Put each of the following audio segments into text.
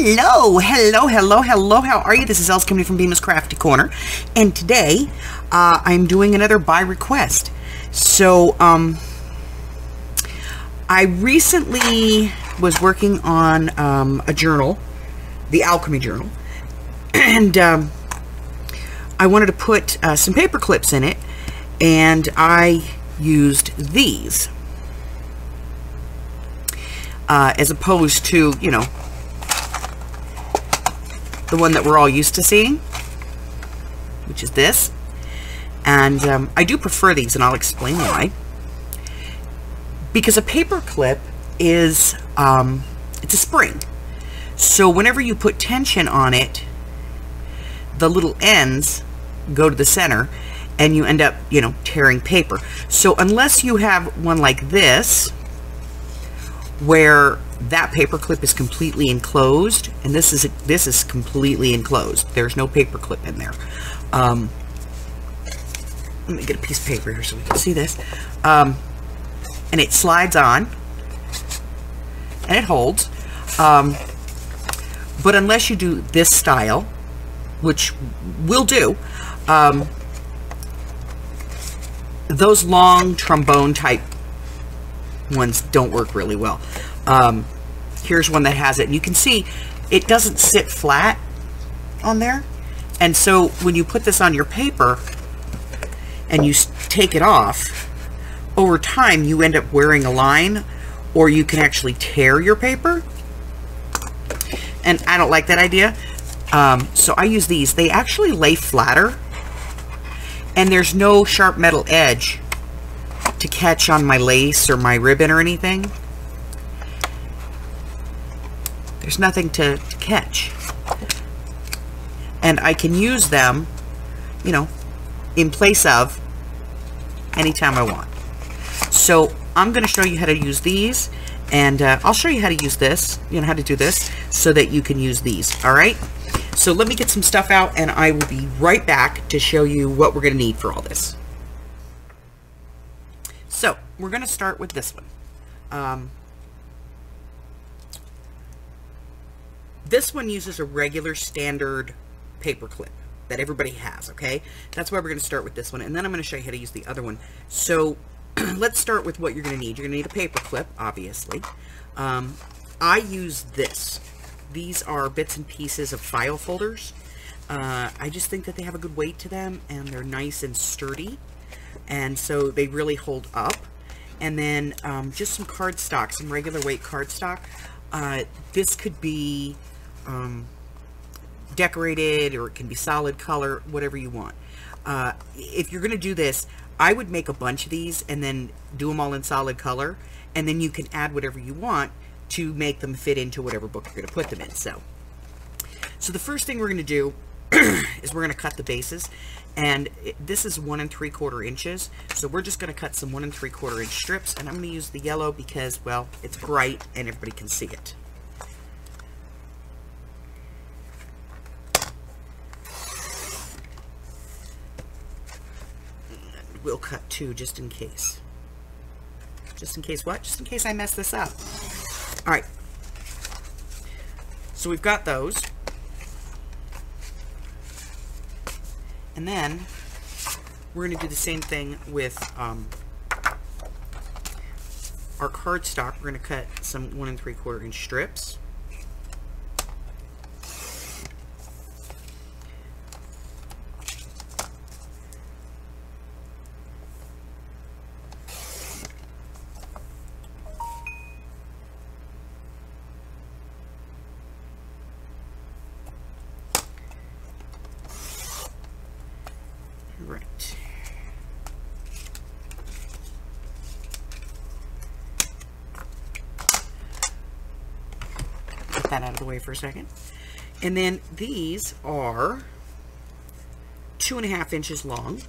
Hello, how are you? This is Els coming from Bemis Crafty Corner, and today I'm doing another by request. So I recently was working on a journal, the Alchemy Journal, and I wanted to put some paper clips in it, and I used these as opposed to, you know, the one that we're all used to seeing, which is this. And I do prefer these, and I'll explain why. Because a paper clip is it's a spring, so whenever you put tension on it, the little ends go to the center and you end up, you know, tearing paper. So unless you have one like this where that paper clip is completely enclosed, and this is completely enclosed, there's no paper clip in there. Let me get a piece of paper here so we can see this. And it slides on and it holds, but unless you do this style, which we'll do, those long trombone type ones don't work really well. Here's one that has it, and you can see it doesn't sit flat on there, and so when you put this on your paper and you take it off, over time you end up wearing a line, or you can actually tear your paper, and I don't like that idea. So I use these. They actually lay flatter, and there's no sharp metal edge to catch on my lace or my ribbon or anything. There's nothing to catch, and I can use them, you know, in place of anytime I want. So I'm going to show you how to use these, and I'll show you how to use this, you know, how to do this so that you can use these. All right, so let me get some stuff out, and I will be right back to show you what we're going to need for all this. So we're going to start with this one. This one uses a regular standard paper clip that everybody has, okay? That's why we're going to start with this one, and then I'm going to show you how to use the other one. So let's start with what you're going to need. You're going to need a paper clip, obviously. I use this. These are bits and pieces of file folders. I just think that they have a good weight to them, and they're nice and sturdy, and so they really hold up. And then just some cardstock, some regular weight cardstock. This could be decorated, or it can be solid color, whatever you want. If you're going to do this, I would make a bunch of these and then do them all in solid color, and then you can add whatever you want to make them fit into whatever book you're going to put them in. So the first thing we're going to do is we're going to cut the bases, and this is 1 3/4 inches, so we're just going to cut some 1 3/4 inch strips, and I'm going to use the yellow because, well, it's bright and everybody can see it. We'll cut 2 just in case. Just in case what? Just in case I mess this up. All right. So we've got those. And then we're going to do the same thing with our cardstock. We're going to cut some 1 3/4 inch strips. Right. Get that out of the way for a second. And then these are 2.5 inches long.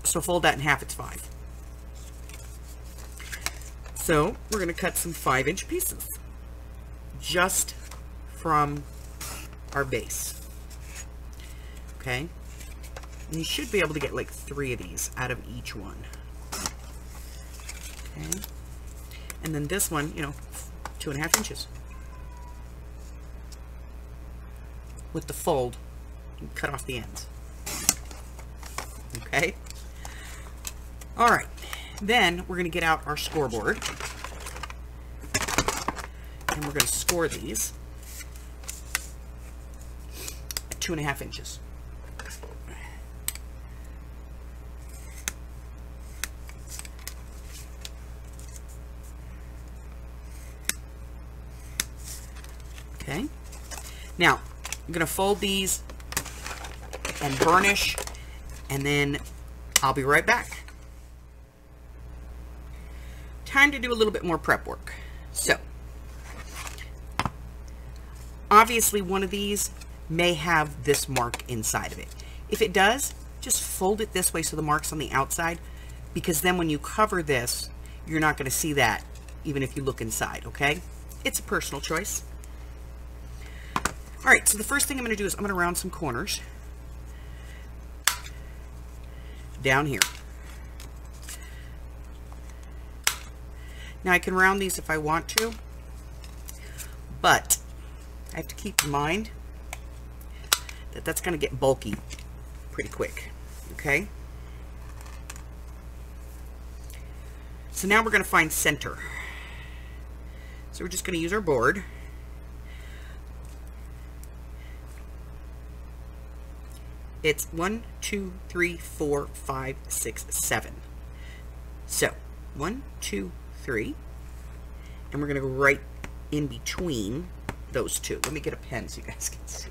So fold that in half, it's 5. So we're going to cut some 5-inch pieces just from our base. Okay, and you should be able to get like 3 of these out of each one. Okay, And then this one, you know, 2.5 inches. With the fold, you cut off the ends. Okay? All right. Then we're going to get out our scoreboard. And we're going to score these at 2.5 inches. Okay. Now, I'm going to fold these and burnish, and then I'll be right back. Time to do a little bit more prep work. So, obviously one of these may have this mark inside of it. If it does, just fold it this way so the mark's on the outside, because then when you cover this, you're not going to see that even if you look inside, okay? It's a personal choice. All right, so the first thing I'm going to do is I'm going to round some corners down here. Now I can round these if I want to, but I have to keep in mind that that's going to get bulky pretty quick, okay? So now we're going to find center. So we're just going to use our board. It's 1, 2, 3, 4, 5, 6, 7. So 1, 2, 3, and we're going to go right in between those two. Let me get a pen so you guys can see.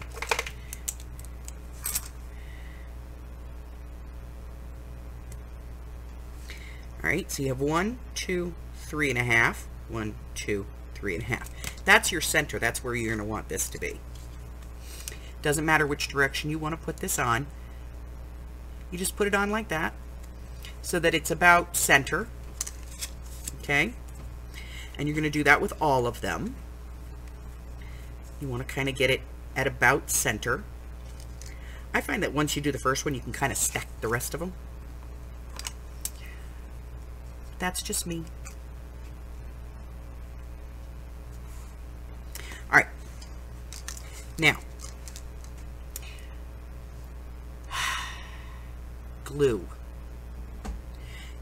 All right, so you have 1, 2, 3.5, 1, 2, 3.5. That's your center. That's where you're going to want this to be. Doesn't matter which direction you want to put this on. You just put it on like that so that it's about center. Okay? And you're going to do that with all of them. You want to kind of get it at about center. I find that once you do the first one, you can kind of stack the rest of them. That's just me. All right. Now, glue.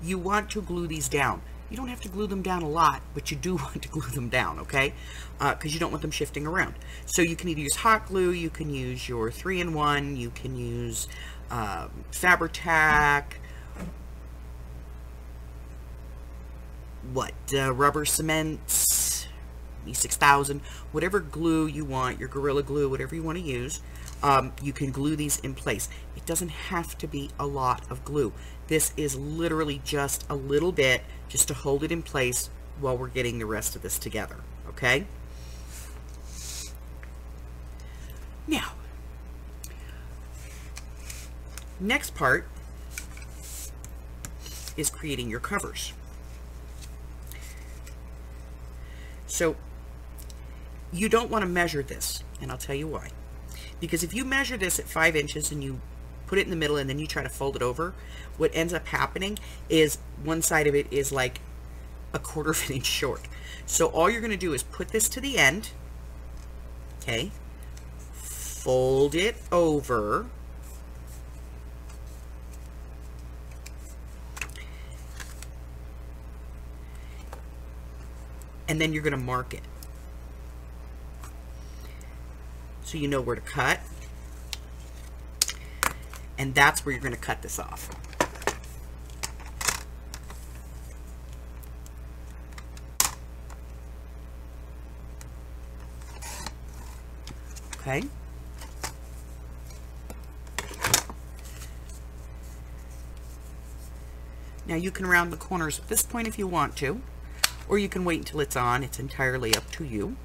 You want to glue these down. You don't have to glue them down a lot, but you do want to glue them down, okay? Because you don't want them shifting around. So you can either use hot glue, you can use your 3-in-1, you can use Fabri-Tac, rubber cements, E6000, whatever glue you want, your Gorilla Glue, whatever you want to use, you can glue these in place. It doesn't have to be a lot of glue. This is literally just a little bit just to hold it in place while we're getting the rest of this together, okay? Now, next part is creating your covers. So you don't want to measure this, and I'll tell you why. Because if you measure this at 5 inches and you put it in the middle and then you try to fold it over, what ends up happening is one side of it is like 1/4 of an inch short. So all you're going to do is put this to the end, okay, fold it over, and then you're going to mark it. So you know where to cut. And that's where you're going to cut this off. Okay. Now you can round the corners at this point if you want to, or you can wait until it's on. It's entirely up to you.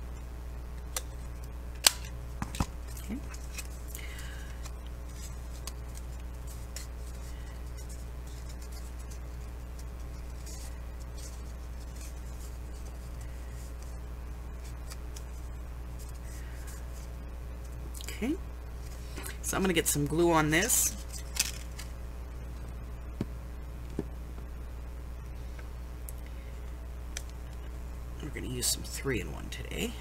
Okay. Okay, so I'm going to get some glue on this. We're going to use some 3-in-1 today.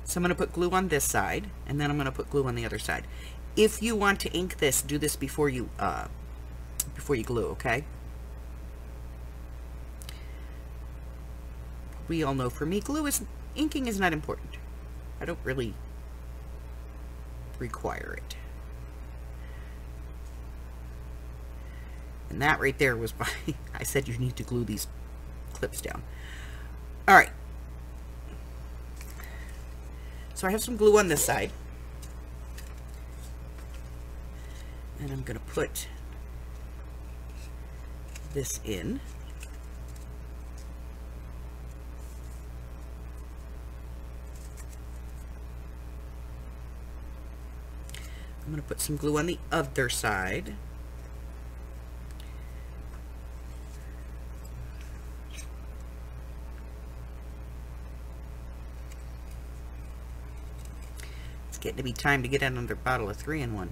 So I'm going to put glue on this side, and then I'm going to put glue on the other side. If you want to ink this, do this before you glue, okay? We all know for me, inking is not important. I don't really require it. And that right there was why I said you need to glue these clips down. All right. So I have some glue on this side. And I'm going to put this in. I'm going to put some glue on the other side. It's getting to be time to get another bottle of 3-in-1.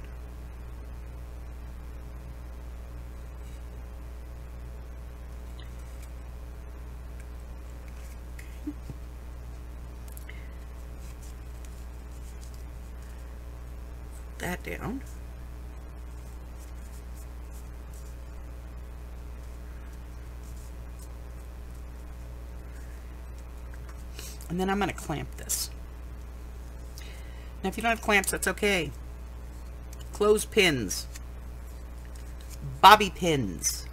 That down. And then I'm going to clamp this. Now if you don't have clamps, that's okay. Clothespins, bobby pins.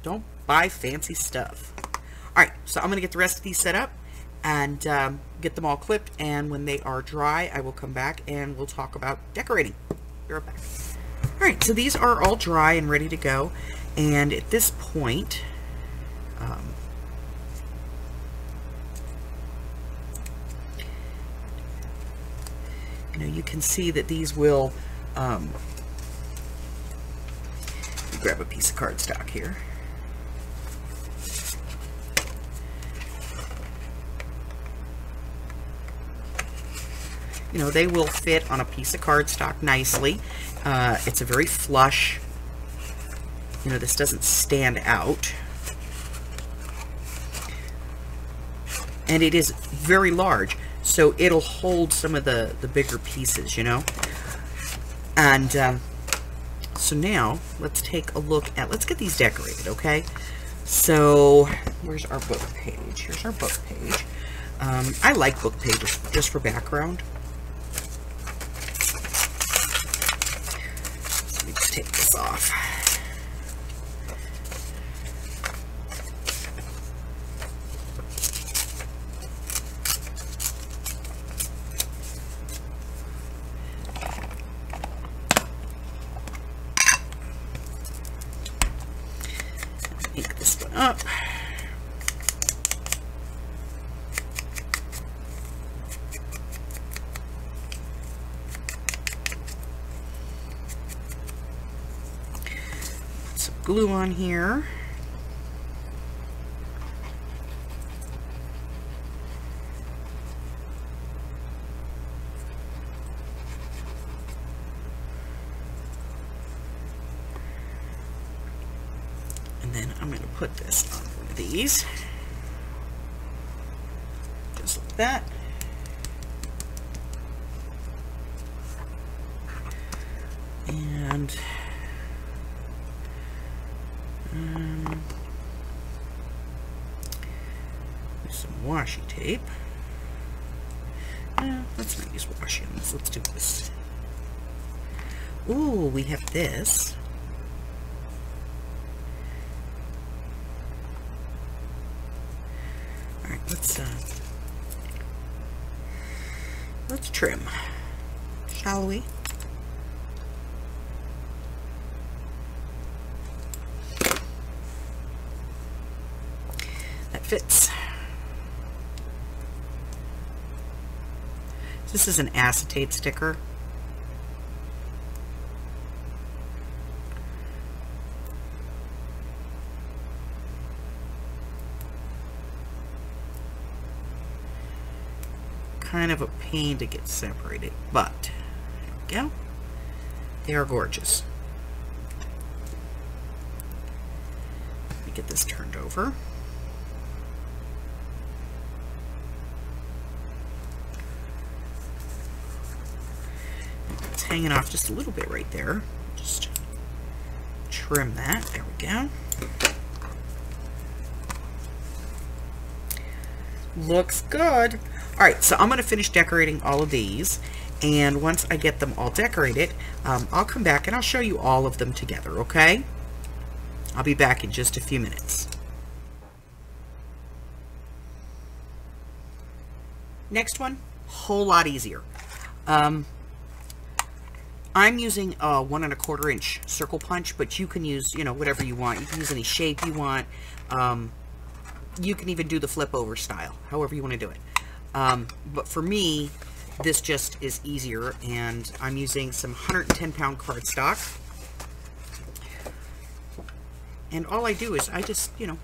Don't buy fancy stuff. Alright, so I'm going to get the rest of these set up and get them all clipped, and when they are dry I will come back and we'll talk about decorating. Be right back. Alright, so these are all dry and ready to go, and at this point you know, you can see that these will grab a piece of cardstock here. You know, they will fit on a piece of cardstock nicely. It's a very flush, you know, this doesn't stand out. And it is very large, so it'll hold some of the bigger pieces, you know. And so now, let's take a look at, let's get these decorated, okay? So, where's our book page? Here's our book page. I like book pages just for background. Take this off. Ink this one up. Glue on here. And then I'm going to put this on one of these. Just like that. And there's some washi tape. Let's not use washi on this. Let's do this. Ooh, we have this. All right, let's trim, shall we? Fits. This is an acetate sticker. kind of a pain to get separated, but there we go. They are gorgeous. Let me get this turned over. It's hanging off just a little bit right there. Just trim that. There we go. Looks good. All right, so I'm going to finish decorating all of these, and once I get them all decorated, I'll come back and I'll show you all of them together, okay? I'll be back in just a few minutes. Next one, whole lot easier. I'm using a 1 1/4 inch circle punch, but you can use, you know, whatever you want. You can use any shape you want. You can even do the flip over style, however you want to do it. But for me, this just is easier, and I'm using some 110-pound cardstock. And all I do is I just, you know,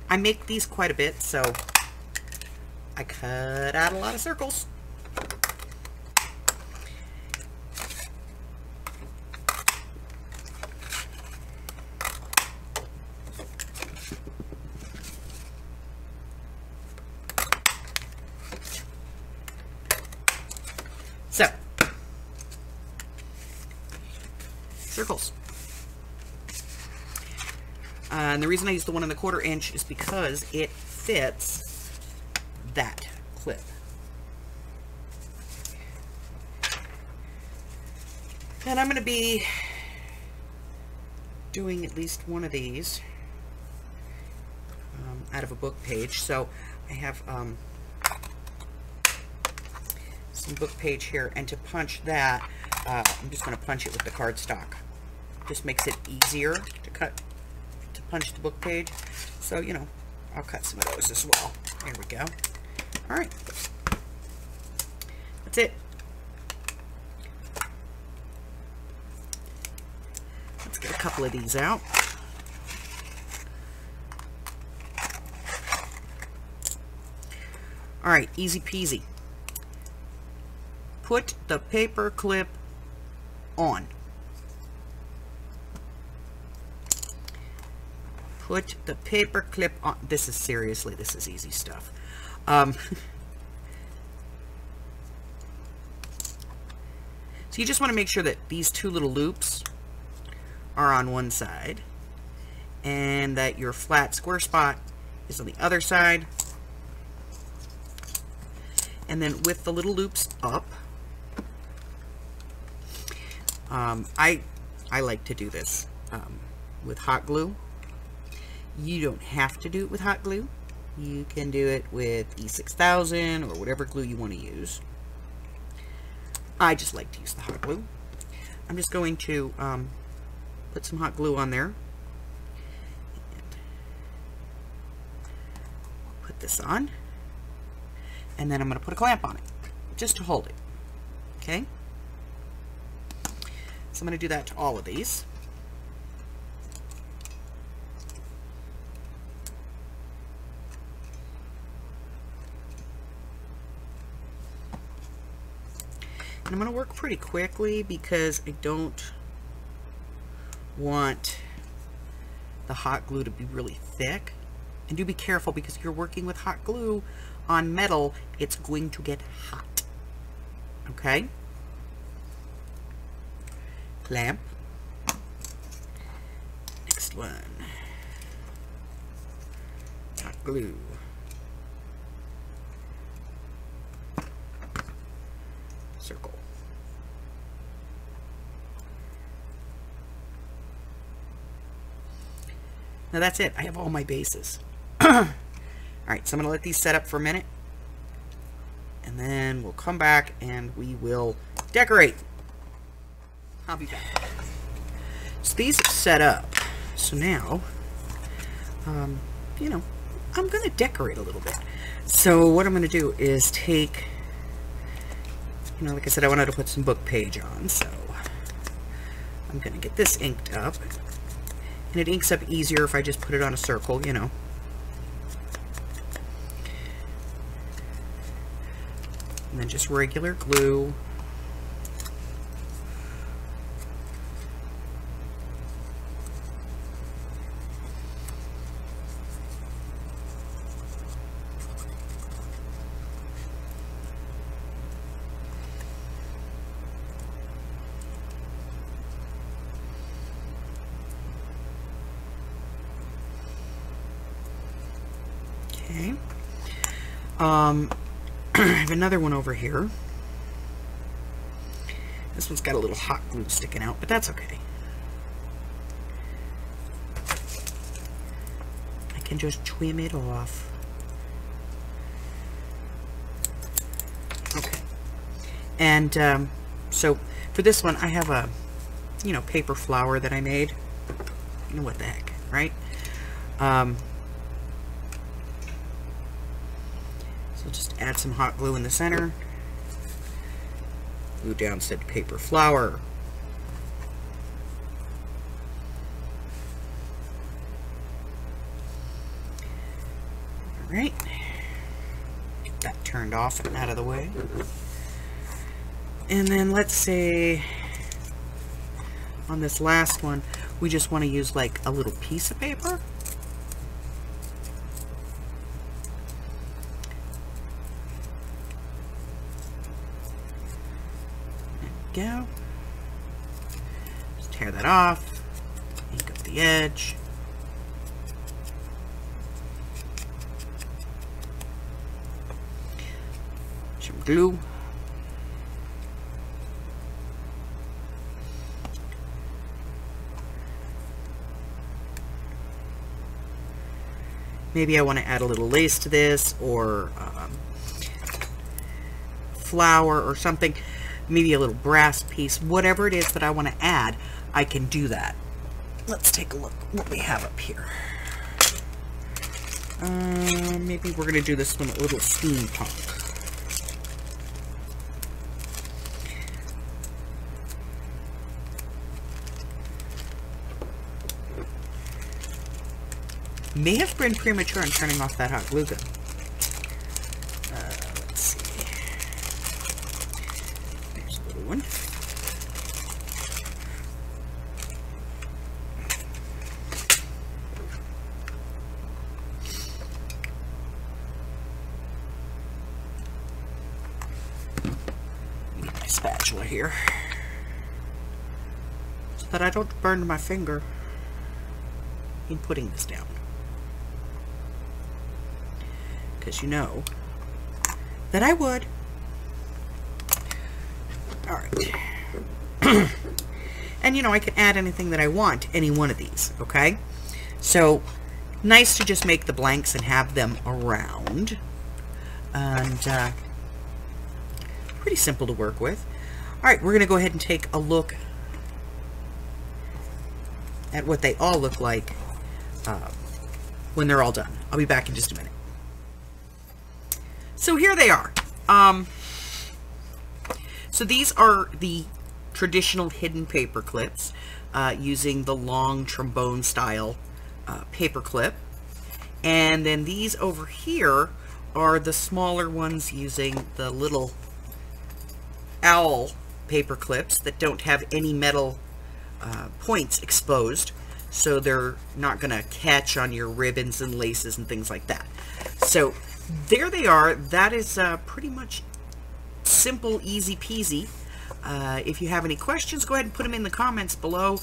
I make these quite a bit, so I cut out a lot of circles. So, circles. And the reason I use the 1 1/4 inch is because it fits that clip. And I'm going to be doing at least one of these out of a book page. So I have some book page here, and to punch that, I'm just going to punch it with the cardstock. Just makes it easier to punch the book page. So, you know, I'll cut some of those as well. There we go. All right, that's it. Let's get a couple of these out. All right, easy peasy. Put the paper clip on. Put the paper clip on. This is seriously, this is easy stuff. So you just want to make sure that these two little loops are on one side, and that your flat square spot is on the other side. And then with the little loops up, I like to do this with hot glue. You don't have to do it with hot glue. You can do it with E6000 or whatever glue you want to use. I just like to use the hot glue. I'm just going to put some hot glue on there. And put this on. And then I'm going to put a clamp on it, just to hold it. Okay? So I'm going to do that to all of these. And I'm going to work pretty quickly because I don't want the hot glue to be really thick. And do be careful, because if you're working with hot glue on metal, it's going to get hot. Okay? Clamp. Next one. Hot glue. Circle. Now that's it. I have all my bases. Alright, so I'm going to let these set up for a minute, and then we'll come back and we will decorate. I'll be back. So these are set up. So now, you know, I'm going to decorate a little bit. So what I'm going to do is take, you know, like I said, I wanted to put some book page on, so I'm going to get this inked up. And it inks up easier if I just put it on a circle, you know. And then just regular glue. Okay. I have another one over here. This one's got a little hot glue sticking out, but that's okay. I can just trim it off. Okay. And so for this one, I have a, paper flower that I made. What the heck, right? So just add some hot glue in the center. Glue down said paper flower. All right. Get that turned off and out of the way. And then let's say on this last one, we just want to use like a little piece of paper. Go. Just tear that off, ink up the edge. Some glue. Maybe I want to add a little lace to this, or flower or something. Maybe a little brass piece, whatever it is that I want to add, I can do that. Let's take a look what we have up here. Maybe we're going to do this one a little steampunk. May have been premature in turning off that hot glue gun. Let's see. There's a little one. Need my spatula here so that I don't burn my finger in putting this down. Because you know that I would. Alright. And I can add anything that I want, any one of these, okay? So, nice to just make the blanks and have them around. And, pretty simple to work with. Alright, we're going to go ahead and take a look at what they all look like when they're all done. I'll be back in just a minute. So here they are. So these are the traditional hidden paper clips using the long trombone style paper clip. And then these over here are the smaller ones using the little owl paper clips that don't have any metal points exposed. So they're not going to catch on your ribbons and laces and things like that. So there they are. That is pretty much simple, easy peasy. If you have any questions, go ahead and put them in the comments below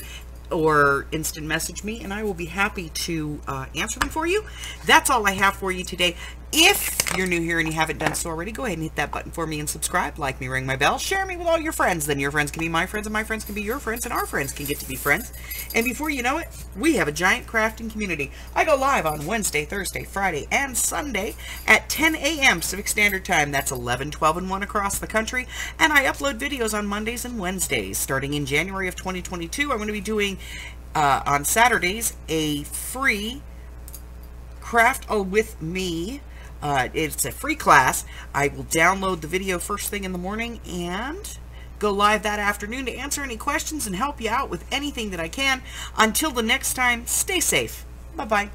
or instant message me, and I will be happy to answer them for you. That's all I have for you today. If you're new here and you haven't done so already, go ahead and hit that button for me and subscribe. Like me, ring my bell, share me with all your friends. Then your friends can be my friends, and my friends can be your friends, and our friends can get to be friends. And before you know it, we have a giant crafting community. I go live on Wednesday, Thursday, Friday, and Sunday at 10 a.m. Pacific Standard Time. That's 11, 12, and 1 across the country. And I upload videos on Mondays and Wednesdays. Starting in January of 2022, I'm going to be doing, on Saturdays, a free Craft with Me. It's a free class. I will download the video first thing in the morning and go live that afternoon to answer any questions and help you out with anything that I can. Until the next time, stay safe. Bye-bye.